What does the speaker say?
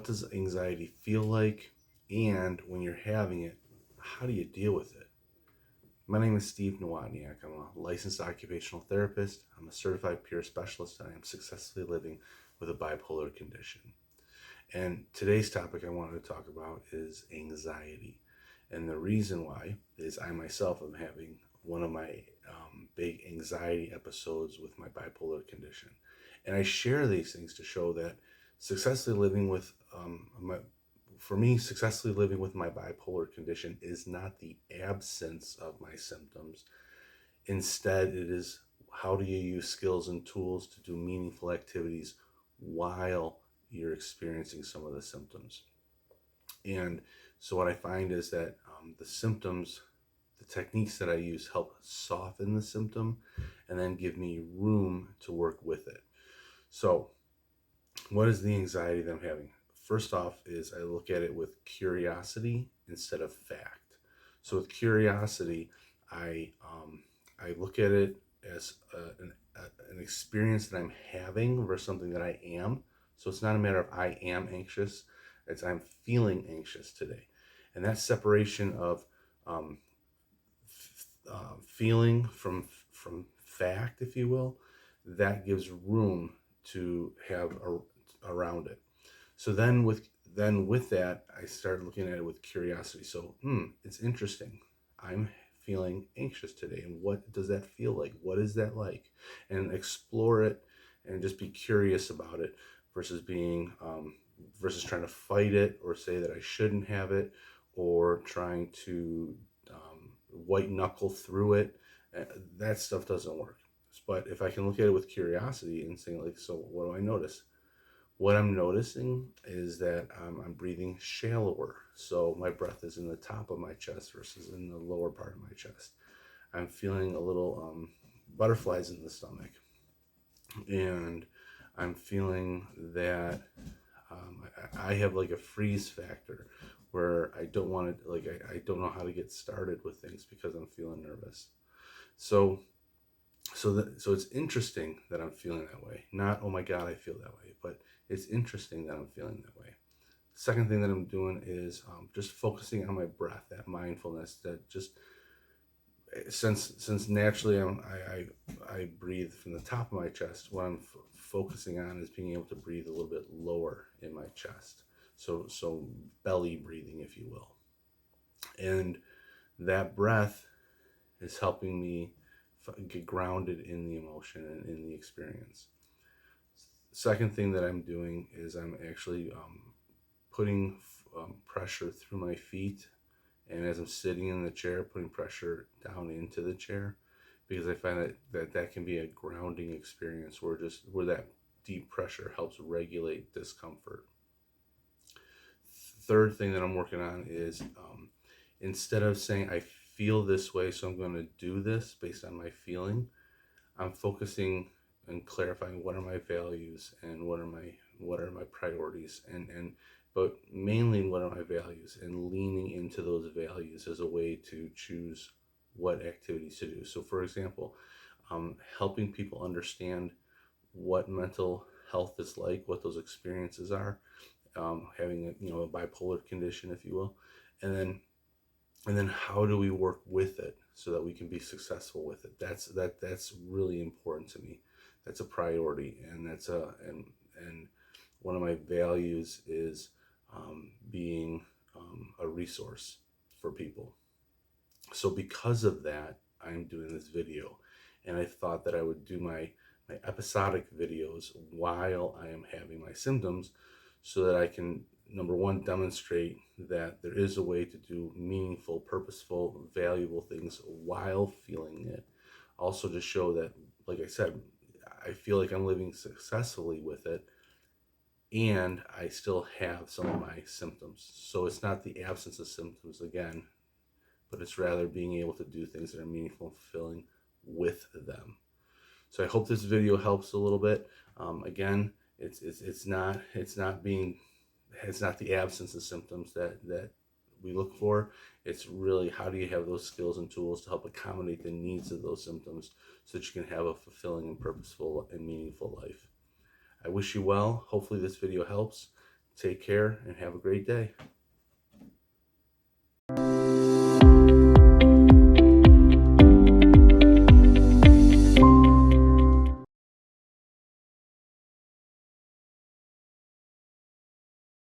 what does anxiety feel like? And when you're having it, how do you deal with it? My name is Steve Nowotniak. I'm a licensed occupational therapist. I'm a certified peer specialist, and I am successfully living with a bipolar condition. And today's topic I wanted to talk about is anxiety. And the reason why is I myself am having one of my big anxiety episodes with my bipolar condition. And I share these things to show that successfully living with for me, successfully living with my bipolar condition is not the absence of my symptoms. Instead, it is how do you use skills and tools to do meaningful activities while you're experiencing some of the symptoms. And so what I find is that the symptoms, the techniques that I use help soften the symptom and then give me room to work with it. So what is the anxiety that I'm having? First off is I look at it with curiosity instead of fact. So with curiosity, I look at it as an experience that I'm having versus something that I am. So it's not a matter of I am anxious, it's I'm feeling anxious today. And that separation of um, feeling from fact, if you will, that gives room to have around it. So then with that, I started looking at it with curiosity. So, it's interesting. I'm feeling anxious today, and what does that feel like? What is that like? And explore it, and just be curious about it, versus versus trying to fight it or say that I shouldn't have it, or trying to white knuckle through it. That stuff doesn't work. But if I can look at it with curiosity and saying like, so what do I notice? What I'm noticing is that I'm breathing shallower. So my breath is in the top of my chest versus in the lower part of my chest. I'm feeling a little butterflies in the stomach. And I'm feeling that I have like a freeze factor where I don't want to, like, I don't know how to get started with things because I'm feeling nervous. So so it's interesting that I'm feeling that way. Not, oh my God, I feel that way, but it's interesting that I'm feeling that way. Second thing that I'm doing is just focusing on my breath, that mindfulness, that just since naturally I breathe from the top of my chest. What I'm focusing on is being able to breathe a little bit lower in my chest. So belly breathing, if you will, and that breath is helping me get grounded in the emotion and in the experience. Second thing that I'm doing is I'm actually putting pressure through my feet, and as I'm sitting in the chair, putting pressure down into the chair, because I find that can be a grounding experience where that deep pressure helps regulate discomfort. Third thing that I'm working on is instead of saying I feel this way, so I'm going to do this based on my feeling, I'm focusing and clarifying what are my values and what are my priorities, and but mainly what are my values, and leaning into those values as a way to choose what activities to do. So for example, helping people understand what mental health is like, what those experiences are, having a bipolar condition, if you will, and then how do we work with it so that we can be successful with it. That's really important to me. That's a priority, and and one of my values is being a resource for people. So because of that, I'm doing this video, and I thought that I would do my episodic videos while I am having my symptoms, so that I can, number one, demonstrate that there is a way to do meaningful, purposeful, valuable things while feeling it. Also to show that, like I said, I feel like I'm living successfully with it, and I still have some of my symptoms. So it's not the absence of symptoms again, but it's rather being able to do things that are meaningful and fulfilling with them. So I hope this video helps a little bit. Again, it's not the absence of symptoms that we look for. It's really how do you have those skills and tools to help accommodate the needs of those symptoms so that you can have a fulfilling and purposeful and meaningful life. I wish you well. Hopefully this video helps. Take care and have a great day.